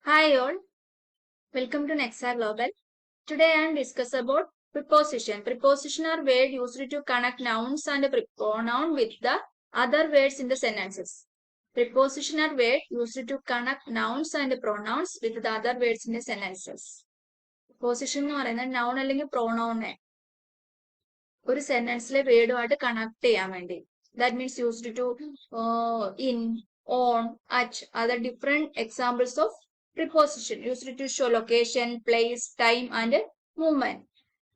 Hi all, welcome to Nexar Global. Today I am discuss about preposition. Preposition are words used to connect nouns and pronoun with the other words in the sentences. Preposition are words used to connect nouns and pronouns with the other words in the sentences. Preposition എന്ന് പറയുന്നത് noun അല്ലെങ്കിൽ pronoun ഒരു സെന്റൻസിലെ വേർഡുമായിട്ട് connect ചെയ്യാൻ വേണ്ടി. That means used to in, on, at are the different examples of preposition used to show location, place, time and movement.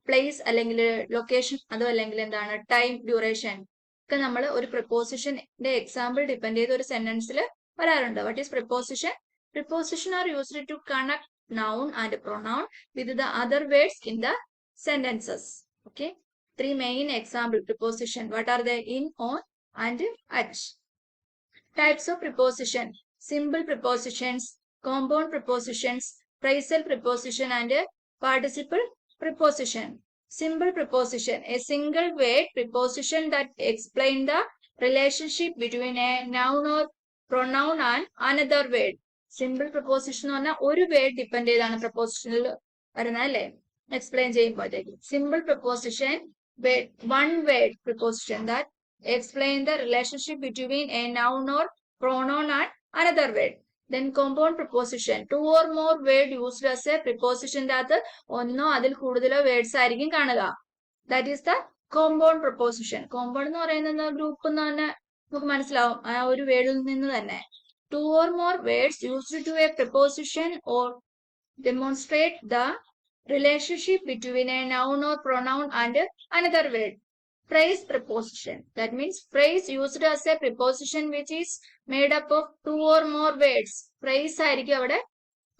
Place അല്ലെങ്കിൽ location അതും അല്ലെങ്കിൽ എന്താണ് ടൈം, ഡ്യൂറേഷൻ ഒക്കെ നമ്മൾ ഒരു പ്രിപ്പോസിഷന്റെ എക്സാമ്പിൾ ഡിപ്പെൻഡ് ചെയ്ത് ഒരു സെന്റൻസിൽ വരാറുണ്ട്. What is preposition? Preposition are used to connect noun and pronoun with the other words in the sentences. Okay. Three main example preposition. What are they? In, on and at. Types of preposition. Simple prepositions, compound prepositions, phrasal preposition and participle preposition. Simple preposition. A single word preposition that explain the relationship between a noun or pronoun and another word. Simple preposition എന്ന് പറഞ്ഞാൽ ഒരു word depend ചെയ്താണ് പ്രപ്പോസിഷനിൽ വരുന്നത് അല്ലേ? Explain ചെയ്യുമ്പോഴത്തേക്ക് simple preposition, one word preposition that explain the relationship between a noun or pronoun and another word. Then compound preposition, two or more word used as a preposition that ഒന്നോ അതിൽ കൂടുതലോ words ആയിരിക്കും കാണുക. That is the compound preposition. Compound എന്ന് പറയുന്നത് group എന്ന് തന്നെ നമുക്ക് മനസ്സിലാവും ആ ഒരു വേർഡിൽ നിന്ന് തന്നെ. Two or more words used to a preposition or demonstrate the relationship between a noun or pronoun and another word. Phrase preposition. That means phrase used as a preposition which is made up of two or more words. Phrase ആയിരിക്കും അവിടെ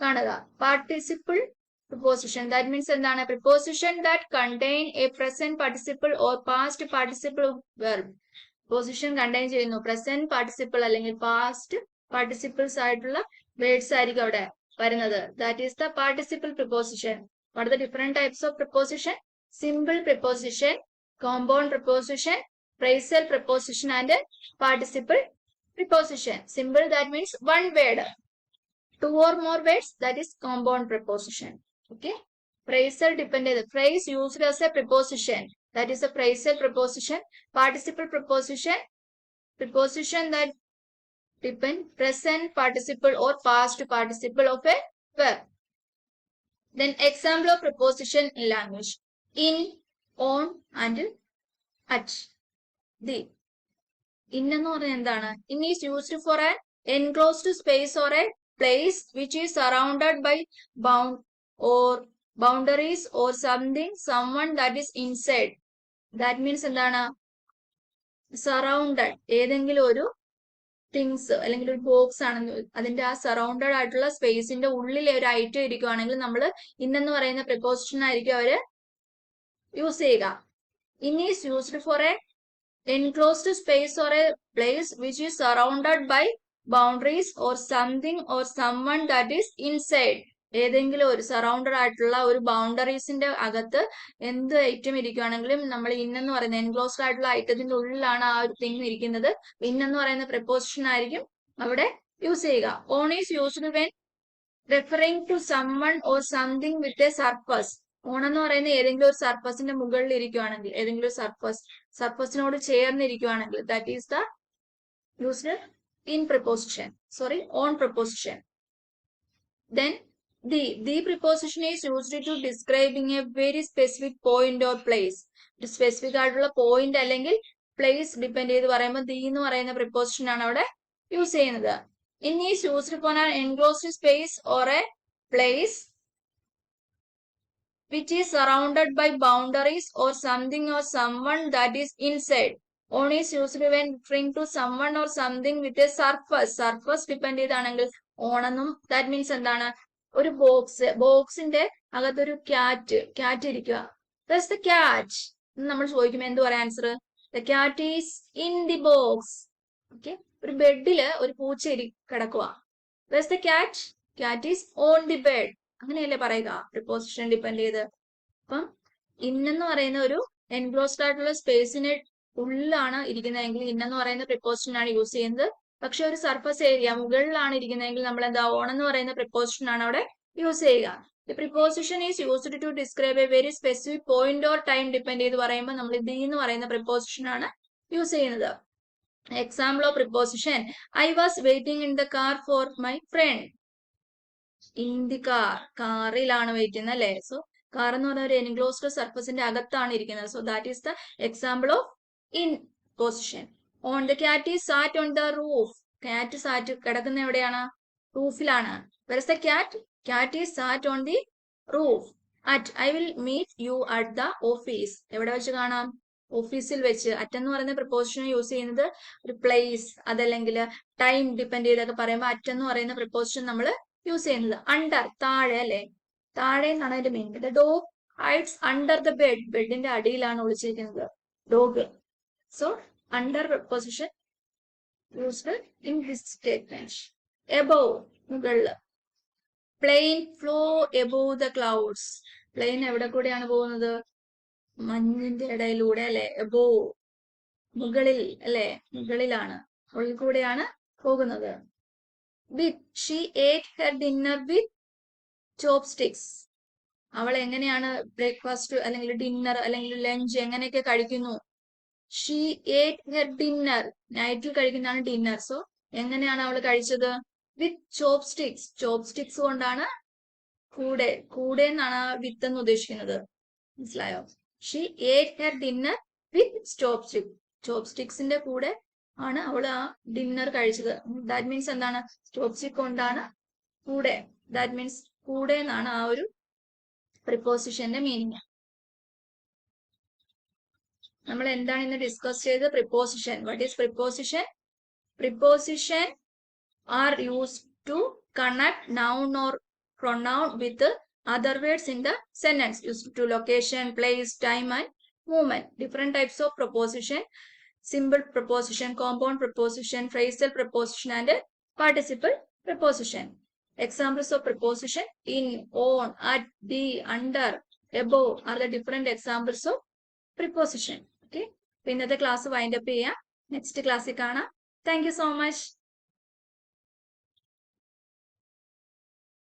കാണുക. Participle preposition. That means എന്താണ് preposition that contain a present participle or past participle verb. Preposition contain ചെയ്യുന്നു present participle അല്ലെങ്കിൽ past participles ആയിട്ടുള്ള words ആയിരിക്കും അവിടെ വരുന്നത്. That is the participle preposition. What are the different types of preposition? Simple preposition, compound preposition, phrasal preposition and participle preposition. Simple, that means one word. Two or more words, that is compound preposition. Okay. Phrasal dependent. Phrase used as a preposition, that is a phrasal preposition. Participle preposition, preposition that depend present participle or past participle of a verb. Then example of preposition in language. In, on and at. The. In എന്ന് പറയുന്നത് എന്താണ്? In is used for an enclosed space or a place which is surrounded by boundaries or something, someone that is inside. That means എന്താണ്? Surrounded. ഏതെങ്കിലും ഒരു things അല്ലെങ്കിൽ ഒരു box ആണെങ്കിൽ അതിന്റെ ആ സറൗണ്ടഡ് ആയിട്ടുള്ള സ്പേസിന്റെ ഉള്ളിൽ ഒരു ഐറ്റം ഇരിക്കുവാണെങ്കിൽ നമ്മൾ ഇന്നെന്ന് പറയുന്ന പ്രിപ്പോസിഷൻ ആയിരിക്കും അവര് യൂസ് ചെയ്യുക. In is used for a enclosed space or a place which is surrounded by boundaries or something or someone that is inside. ഏതെങ്കിലും ഒരു സറൗണ്ടഡ് ആയിട്ടുള്ള ഒരു ബൗണ്ടറീസിന്റെ അകത്ത് എന്ത് ഐറ്റം ഇരിക്കുകയാണെങ്കിലും നമ്മൾ ഇന്നെന്ന് പറയുന്ന എൻക്ലോസ്ഡ് ആയിട്ടുള്ള ഐറ്റത്തിന്റെ ഉള്ളിലാണ് ആ ഒരു തിങ് ഇരിക്കുന്നത്. ഇന്നെന്ന് പറയുന്ന പ്രിപ്പോസിഷൻ ആയിരിക്കും അവിടെ യൂസ് ചെയ്യുക. On is used when referring to someone or something with a surface. On എന്ന് പറയുന്ന ഏതെങ്കിലും ഒരു സർഫസിന്റെ മുകളിൽ ഇരിക്കുകയാണെങ്കിൽ, ഏതെങ്കിലും ഒരു സർഫസിനോട് ചേർന്നിരിക്കുകയാണെങ്കിൽ, that is the used in preposition. Sorry, on preposition. Then the preposition is used to describing a very specific point or place. ഒരു സ്പെസിഫിക് ആയിട്ടുള്ള പോയിന്റ് അല്ലെങ്കിൽ പ്ലേസ് ഡിപ്പെൻഡ് ചെയ്ത് പറയുമ്പോൾ ദി എന്ന് പറയുന്ന പ്രിപ്പോസിഷൻ ആണ് അവിടെ യൂസ് ചെയ്യുന്നത്. In is used for an enclosed space or a place which is surrounded by boundaries or something or someone that is inside. On is used when referring to someone or something with a surface. Surface depend ചെയ്താണെങ്കിൽ on എന്നും that means എന്താണ് ഒരു ബോക്സിന്റെ അകത്തൊരു cat ഇരിക്കുക. That's the cat. നമ്മൾ ചോദിക്കുമ്പോൾ എന്ത് പറയാം answer? The cat is in the box. Okay. ഒരു ബെഡില് ഒരു പൂച്ച കിടക്കുക. Where's the cat? Cat is on the bed. അങ്ങനെയല്ലേ പറയുക പ്രിപ്പോസിഷൻ ഡിപ്പെൻഡ് ചെയ്ത്. അപ്പം ഇന്നെന്ന് പറയുന്ന ഒരു എൻക്ലോസ്ഡ് ആയിട്ടുള്ള സ്പേസിന് ഉള്ളിലാണ് ഇരിക്കുന്നതെങ്കിൽ ഇന്നെന്ന് പറയുന്ന പ്രിപ്പോസിഷൻ ആണ് യൂസ് ചെയ്യുന്നത്. പക്ഷെ ഒരു സർഫസ് ഏരിയ മുകളിലാണ് ഇരിക്കുന്നതെങ്കിൽ നമ്മൾ എന്താ ഓൺ എന്ന് പറയുന്ന പ്രിപ്പോസിഷൻ ആണ് അവിടെ യൂസ് ചെയ്യുക. The preposition is used to describe a very specific point or time depend ചെയ്ത് പറയുമ്പോൾ നമ്മൾ the എന്ന് പറയുന്ന പ്രിപ്പോസിഷൻ ആണ് യൂസ് ചെയ്യുന്നത്. Example of preposition: I was waiting in the car for my friend. In the car, കാറിലാണ് wait ചെയ്യുന്നത് അല്ലേ. സോ കാർ എന്ന് പറഞ്ഞ ഒരു എൻക്ലോസ്ഡ് സർഫസിന്റെ അകത്താണ് ഇരിക്കുന്നത്. So that is the example of in position. On the cat is sat on the roof. കാറ്റ് സാറ്റ് കിടക്കുന്ന എവിടെയാണ്? റൂഫിലാണ്. Where is the cat? Cat is sat on the roof. At I will meet you at the office. എവിടെ വെച്ച് കാണാം? ഓഫീസിൽ വെച്ച്. At എന്ന് പറയുന്ന പ്രിപ്പോസിഷൻ യൂസ് ചെയ്യുന്നത് ഒരു പ്ലേസ് അതല്ലെങ്കിൽ ടൈം ഡിപ്പെൻഡ് ചെയ്തൊക്കെ പറയുമ്പോൾ അറ്റ് എന്ന് പറയുന്ന പ്രിപ്പോസിഷൻ നമ്മൾ യൂസ് ചെയ്യുന്നത്. അണ്ടർ താഴെ അല്ലെ, താഴെ എന്നാണ് അതിന്റെ meaning. The dog hides under the bed. ബെഡിന്റെ അടിയിലാണ് ഒളിച്ചിരിക്കുന്നത് dog. So under preposition used in this statement. Above മുകളില്. Plane flow above the clouds. Plane എവിടെ കൂടെയാണ് പോകുന്നത്? മഞ്ഞിന്റെ ഇടയിലൂടെ അല്ലെ. എബോവ് മുകളിൽ അല്ലെ, മുകളിലാണ്, ഉള്ളിൽ കൂടെയാണ് പോകുന്നത്. വിത്ത് ഷീ ഏറ്റ് ഹെർ ഡിന്നർ വിത്ത് ചോപ്സ്റ്റിക്സ്. അവൾ എങ്ങനെയാണ് ബ്രേക്ക്ഫാസ്റ്റ് അല്ലെങ്കിൽ ഡിന്നർ അല്ലെങ്കിൽ ലഞ്ച് എങ്ങനെയൊക്കെ കഴിക്കുന്നു? ഷീ ഏറ്റ് ഹെർ ഡിന്നർ. നൈറ്റിൽ കഴിക്കുന്നതാണ് ഡിന്നർ. സോ എങ്ങനെയാണ് അവൾ കഴിച്ചത്? വിത്ത് ചോപ്സ്റ്റിക്സ്. ചോപ്സ്റ്റിക്സ് കൊണ്ടാണ്. കൂടെ, കൂടെ എന്നാണ് വിത്ത് എന്ന് ഉദ്ദേശിക്കുന്നത്. മനസ്സിലായോ? ഷീ ഏറ്റ് ഹെർ ഡിന്നർ വിത്ത് ചോപ്സ്റ്റിക്. ചോപ്സ്റ്റിക്സിന്റെ കൂടെ ആണ് അവൾ ആ ഡിന്നർ കഴിച്ചത്. ദാറ്റ് മീൻസ് എന്താണ്? ചോപ്സ്റ്റിക് കൊണ്ടാണ് കൂടെ. ദാറ്റ് മീൻസ് കൂടെ എന്നാണ് ആ ഒരു പ്രിപ്പോസിഷന്റെ മീനിങ്. നമ്മൾ എന്താണ് ഇന്ന് ഡിസ്കസ് ചെയ്തത്? Preposition. What is preposition? Preposition are used to connect noun or pronoun with other words in the sentence, used to location, place, time and movement. Different types of preposition: simple preposition, compound preposition, phrasal preposition and participle preposition. Examples of preposition: in, on, at, the, under, above are the different examples of preposition. Okay, ഇന്നത്തെ class wind up ചെയ്യാം. Next ക്ലാസ്സിൽ കാണാം. Thank you so much.